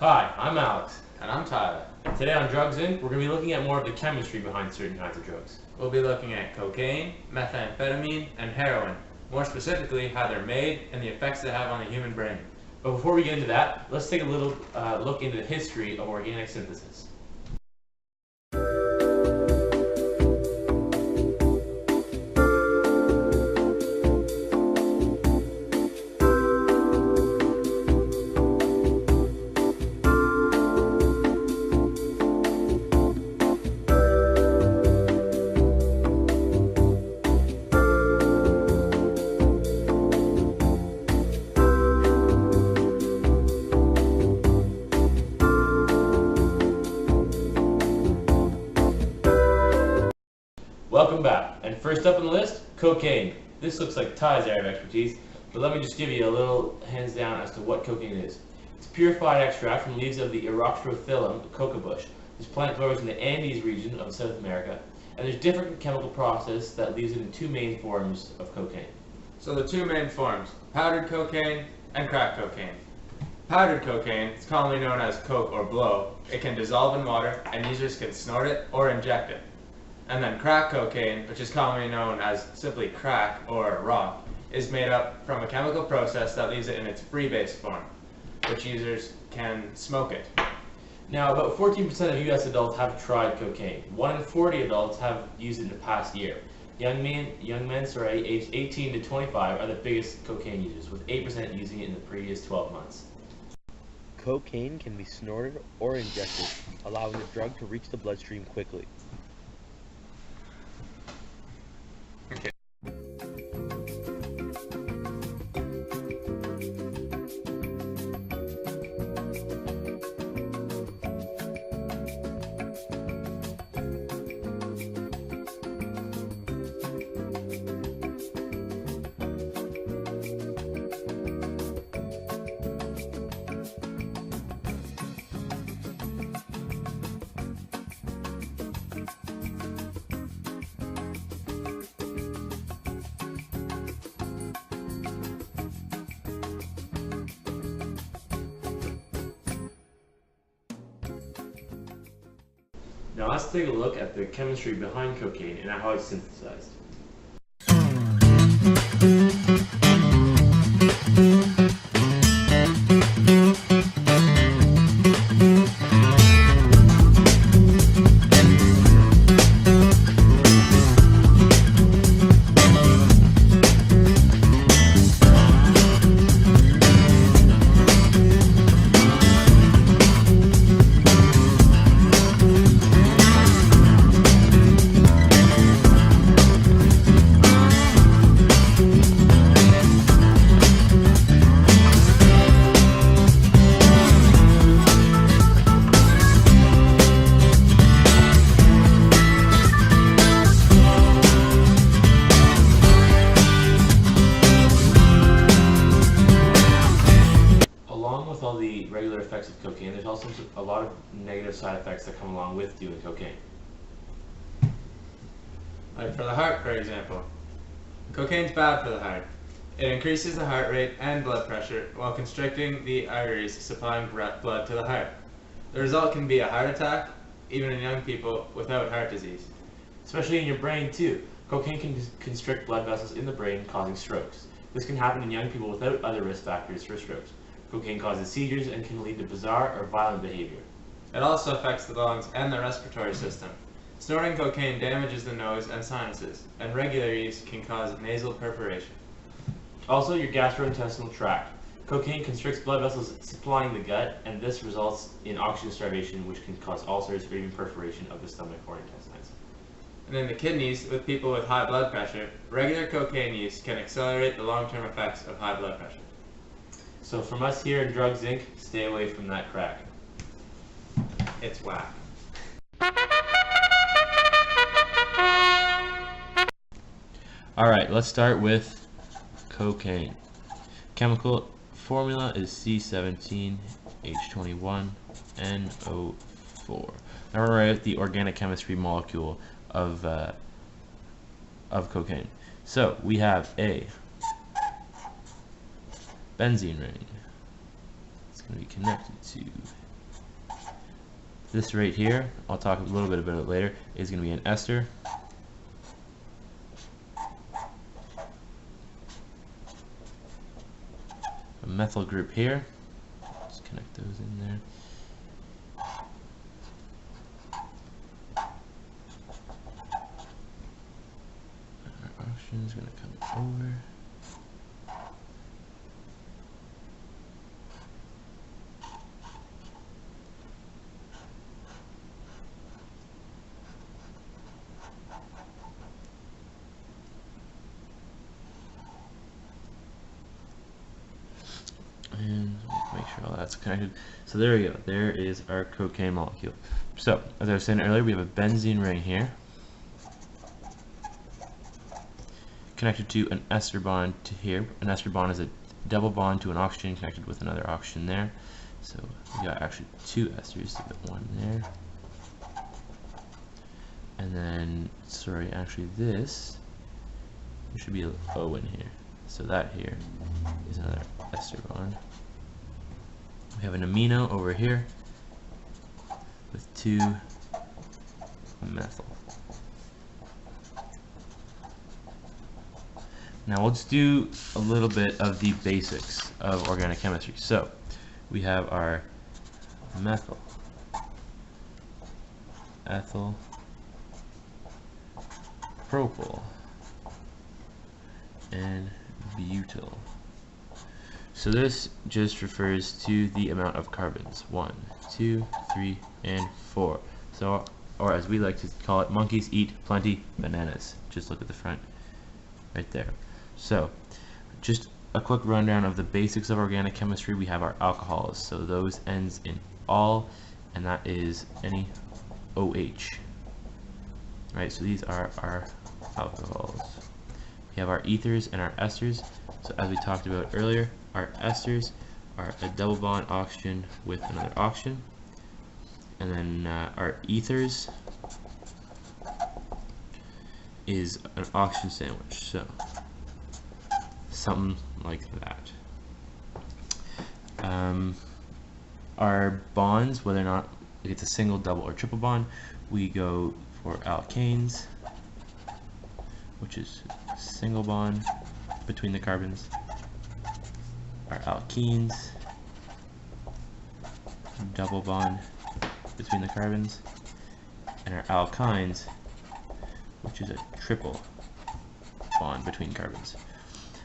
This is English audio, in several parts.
Hi, I'm Alex. And I'm Tyler. And today on Drugs Inc., we're going to be looking at more of the chemistry behind certain kinds of drugs. We'll be looking at cocaine, methamphetamine, and heroin. More specifically, how they're made and the effects they have on the human brain. But before we get into that, let's take a little look into the history of organic synthesis. Welcome back, and first up on the list, cocaine. This looks like Ty's area of expertise, but let me just give you a little hands down as to what cocaine is. It's purified extract from leaves of the Erythrothyllum coca bush. This plant grows in the Andes region of South America, and there's different chemical process that leaves it in two main forms of cocaine. So the two main forms, powdered cocaine and crack cocaine. Powdered cocaine is commonly known as coke or blow. It can dissolve in water, and users can snort it or inject it. And then crack cocaine, which is commonly known as simply crack or rock, is made up from a chemical process that leaves it in its free-base form, which users can smoke it. Now, about 14% of US adults have tried cocaine. 1 in 40 adults have used it in the past year. Young men aged 18 to 25 are the biggest cocaine users, with 8% using it in the previous 12 months. Cocaine can be snorted or injected, allowing the drug to reach the bloodstream quickly. Now let's take a look at the chemistry behind cocaine and how it's synthesized. With all the regular effects of cocaine, there's also a lot of negative side effects that come along with doing cocaine. Like for the heart, for example. Cocaine's bad for the heart. It increases the heart rate and blood pressure while constricting the arteries supplying blood to the heart. The result can be a heart attack, even in young people without heart disease. Especially in your brain too. Cocaine can constrict blood vessels in the brain, causing strokes. This can happen in young people without other risk factors for strokes. Cocaine causes seizures and can lead to bizarre or violent behavior. It also affects the lungs and the respiratory system. Snorting cocaine damages the nose and sinuses, and regular use can cause nasal perforation. Also, your gastrointestinal tract. Cocaine constricts blood vessels supplying the gut, and this results in oxygen starvation, which can cause ulcers or even perforation of the stomach or intestines. And in the kidneys, with people with high blood pressure, regular cocaine use can accelerate the long-term effects of high blood pressure. So from us here at Drugs Inc., stay away from that crack. It's whack. Alright, let's start with cocaine. Chemical formula is C17H21NO4. Now we're at the organic chemistry molecule of cocaine. So we have a benzene ring. It's going to be connected to This right here, I'll talk a little bit about it later, is going to be an ester. A methyl group here. Let's connect those in there. Our oxygen is going to come over. And make sure all that's connected. So there we go. There is our cocaine molecule. So, as I was saying earlier, we have a benzene ring here, connected to an ester bond to here. An ester bond is a double bond to an oxygen connected with another oxygen there. So we got actually two esters, so we got one there. And then, sorry, actually this, there should be an O in here. So that here is another ester bond. We have an amino over here with two methyl. Now we'll just do a little bit of the basics of organic chemistry. So we have our methyl, ethyl, propyl, and butyl. So this just refers to the amount of carbons. 1, 2, 3, and 4. So, or as we like to call it, monkeys eat plenty bananas. Just look at the front right there. So, just a quick rundown of the basics of organic chemistry. We have our alcohols. So those ends in all, and that is any OH. Right, so these are our alcohols. We have our ethers and our esters. So as we talked about earlier, our esters are a double bond oxygen with another oxygen. And then our ethers is an oxygen sandwich. So something like that. Our bonds, whether or not it's a single, double, or triple bond, we go for alkanes, which is single bond between the carbons. Our alkenes, double bond between the carbons. And our alkynes, which is a triple bond between carbons.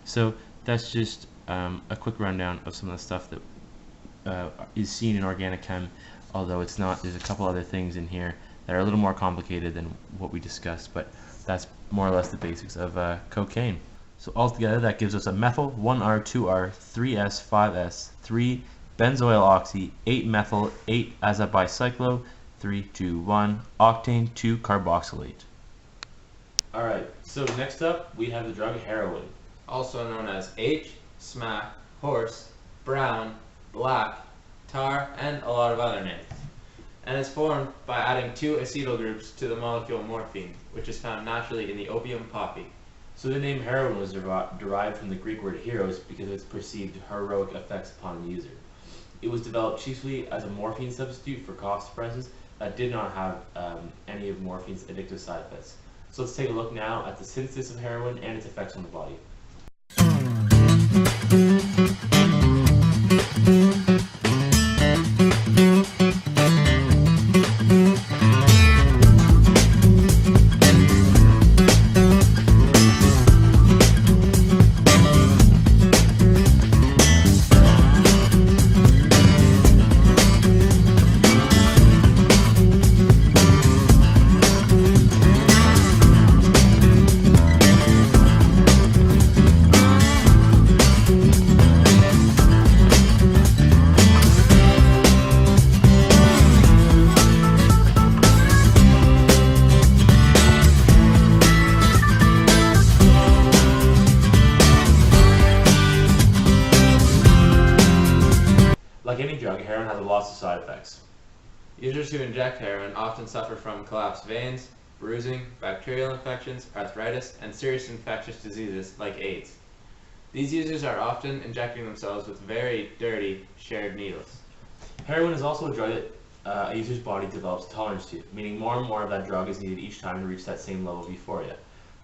So that's just a quick rundown of some of the stuff that is seen in organic chem, although it's not. There's a couple other things in here that are a little more complicated than what we discussed, but that's more or less the basics of cocaine. So altogether that gives us a methyl, 1R, 2R, 3S, 5S, 3 benzoyl oxy, 8 methyl, 8 as a bicyclo, 3, 2, 1 octane, 2 carboxylate. Alright, so next up we have the drug heroin. Also known as H, smack, horse, brown, black, tar, and a lot of other names. And is formed by adding 2 acetyl groups to the molecule morphine, which is found naturally in the opium poppy. So the name heroin was derived from the Greek word heros because of its perceived heroic effects upon the user. It was developed chiefly as a morphine substitute for cough suppressants that did not have any of morphine's addictive side effects. So let's take a look now at the synthesis of heroin and its effects on the body. Like any drug, heroin has a lot of side effects. Users who inject heroin often suffer from collapsed veins, bruising, bacterial infections, arthritis, and serious infectious diseases like AIDS. These users are often injecting themselves with very dirty, shared needles. Heroin is also a drug that a user's body develops tolerance to, meaning more and more of that drug is needed each time to reach that same level of euphoria.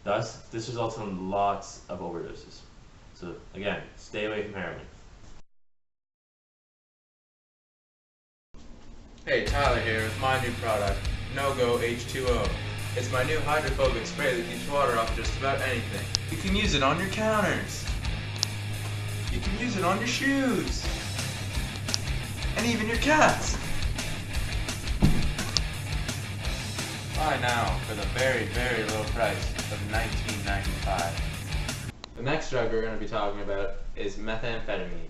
Thus, this results in lots of overdoses. So again, stay away from heroin. Hey, Tyler here with my new product, No-Go H2O. It's my new hydrophobic spray that keeps water off just about anything. You can use it on your counters. You can use it on your shoes. And even your cats. Buy now for the very, very low price of $19.95. The next drug we're going to be talking about is methamphetamine.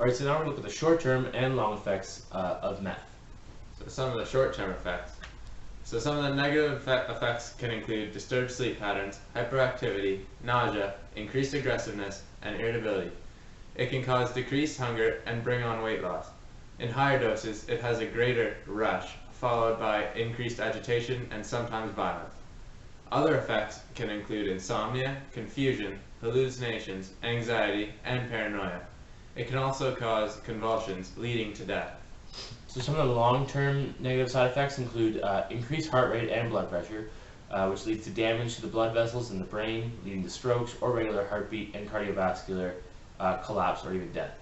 Alright, so now we're going to look at the short-term and long effects of meth. So some of the short-term effects. So some of the negative effects can include disturbed sleep patterns, hyperactivity, nausea, increased aggressiveness, and irritability. It can cause decreased hunger and bring on weight loss. In higher doses, it has a greater rush, followed by increased agitation and sometimes violence. Other effects can include insomnia, confusion, hallucinations, anxiety, and paranoia. It can also cause convulsions, leading to death. So some of the long-term negative side effects include increased heart rate and blood pressure, which leads to damage to the blood vessels in the brain, leading to strokes, or regular heartbeat and cardiovascular collapse or even death.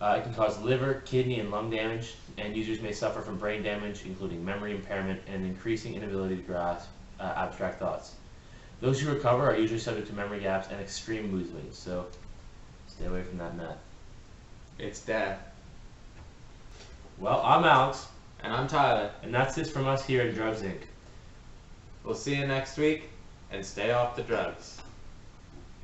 It can cause liver, kidney, and lung damage, and users may suffer from brain damage, including memory impairment and increasing inability to grasp abstract thoughts. Those who recover are usually subject to memory gaps and extreme mood swings, so stay away from that meth. It's death. Well, I'm Alex, And I'm Tyler. and that's it from us here at Drugs Inc. We'll see you next week, and stay off the drugs.